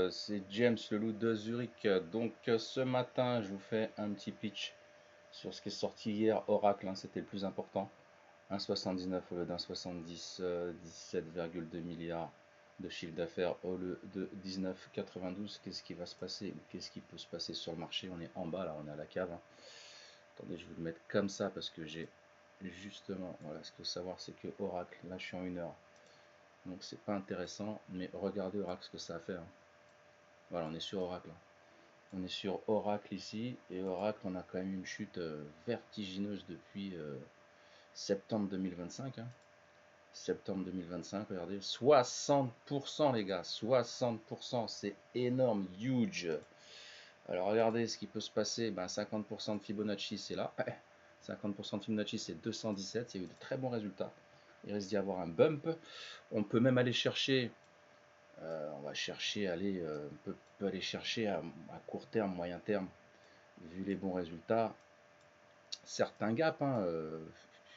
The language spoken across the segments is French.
c'est James, le loup de Zurich. Donc ce matin, je vous fais un petit pitch sur ce qui est sorti hier, Oracle, hein, c'était le plus important. 1,79 au lieu d'1,70, 17,2 milliards de chiffre d'affaires au lieu de 19,92. Qu'est-ce qui va se passer? Qu'est-ce qui peut se passer sur le marché? On est en bas là, on est à la cave, hein. Attendez, je vais vous le mettre comme ça parce que j'ai justement, voilà, ce qu'il faut savoir, c'est que Oracle, là je suis en 1 heure. Donc c'est pas intéressant, mais regardez Oracle ce que ça a fait, hein. Voilà, on est sur Oracle, hein. On est sur Oracle ici, et Oracle, on a quand même une chute vertigineuse depuis septembre 2025, hein. Septembre 2025, regardez, 60% les gars, 60%, c'est énorme, huge. Alors regardez ce qui peut se passer, ben 50% de Fibonacci c'est là, 50% de Fibonacci c'est 217, il y a eu de très bons résultats. Il risque d'y avoir un bump. On peut même aller chercher, on va chercher, on peut aller chercher à court terme, moyen terme, vu les bons résultats, certains gaps, hein,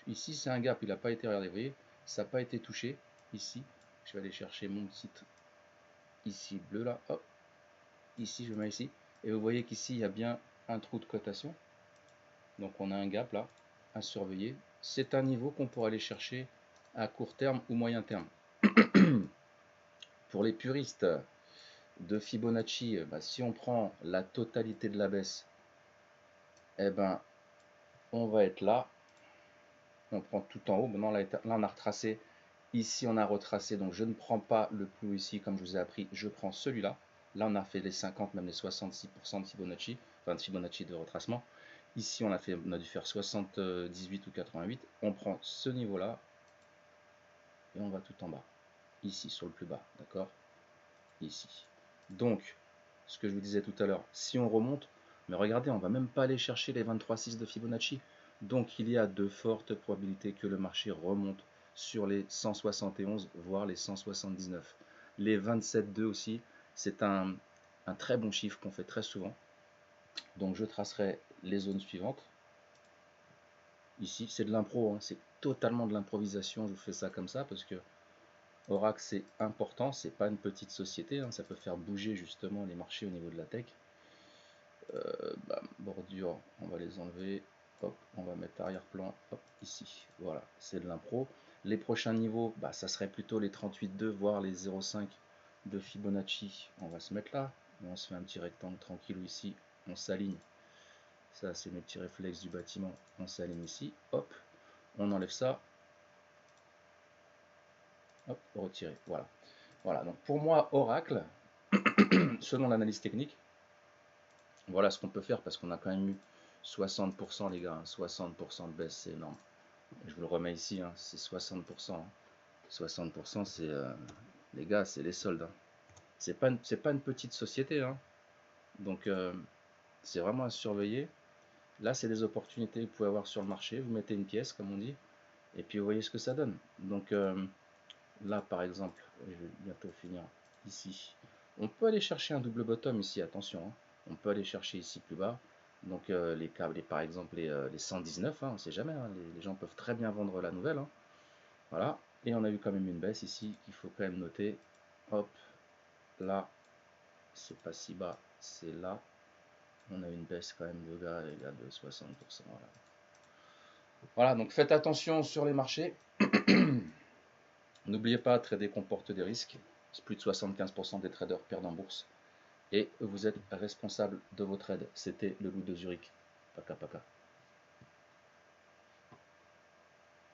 ici c'est un gap, il n'a pas été, regardez, vous voyez, ça n'a pas été touché, ici, je vais aller chercher mon titre, ici, bleu là, hop, ici, je mets ici, et vous voyez qu'ici, il y a bien un trou de cotation, donc on a un gap là, à surveiller, c'est un niveau qu'on pourra aller chercher à court terme ou moyen terme. Pour les puristes de Fibonacci, bah, si on prend la totalité de la baisse, eh ben, on va être là, on prend tout en haut, maintenant là on a retracé, ici on a retracé, donc je ne prends pas le plus ici comme je vous ai appris, je prends celui-là, là on a fait les 50, même les 66% de Fibonacci, enfin de Fibonacci de retracement, ici on a dû faire 78 ou 88, on prend ce niveau-là, et on va tout en bas, ici sur le plus bas, d'accord, ici. Donc, ce que je vous disais tout à l'heure, si on remonte, mais regardez, on va même pas aller chercher les 23,6 de Fibonacci. Donc il y a de fortes probabilités que le marché remonte sur les 171, voire les 179. Les 27,2 aussi, c'est un très bon chiffre qu'on fait très souvent. Donc je tracerai les zones suivantes. Ici, c'est de l'impro, hein, c'est totalement de l'improvisation. Je vous fais ça comme ça parce que Oracle, c'est important, c'est pas une petite société, hein, ça peut faire bouger justement les marchés au niveau de la tech. Bordure, on va les enlever, hop, on va mettre arrière-plan, hop, ici, voilà, c'est de l'impro. Les prochains niveaux, bah, ça serait plutôt les 38,2, voire les 0,5 de Fibonacci, on va se mettre là, on se fait un petit rectangle tranquille ici, on s'aligne, ça c'est mes petits réflexes du bâtiment, on s'aligne ici, hop, on enlève ça, hop, retirer, voilà. Voilà, donc pour moi, Oracle, selon l'analyse technique, voilà ce qu'on peut faire parce qu'on a quand même eu 60% les gars, 60% de baisse, c'est énorme. Je vous le remets ici, hein, c'est 60%. 60% c'est, les gars, c'est les soldes, hein. C'est pas une petite société, hein. Donc c'est vraiment à surveiller. Là, c'est des opportunités que vous pouvez avoir sur le marché. Vous mettez une pièce, comme on dit, et puis vous voyez ce que ça donne. Donc là, par exemple, je vais bientôt finir ici. On peut aller chercher un double bottom ici, attention, hein. On peut aller chercher ici plus bas. Donc les câbles, par exemple les 119, hein, on ne sait jamais, hein, les gens peuvent très bien vendre la nouvelle, hein. Voilà, et on a eu quand même une baisse ici qu'il faut quand même noter. Hop, là, c'est pas si bas, c'est là. On a une baisse quand même de gars, les gars, de 60%. Voilà. Voilà, donc faites attention sur les marchés. N'oubliez pas, trader comporte des risques. Plus de 75% des traders perdent en bourse. Et vous êtes responsable de vos trades. C'était le loup de Zurich. Paka paka.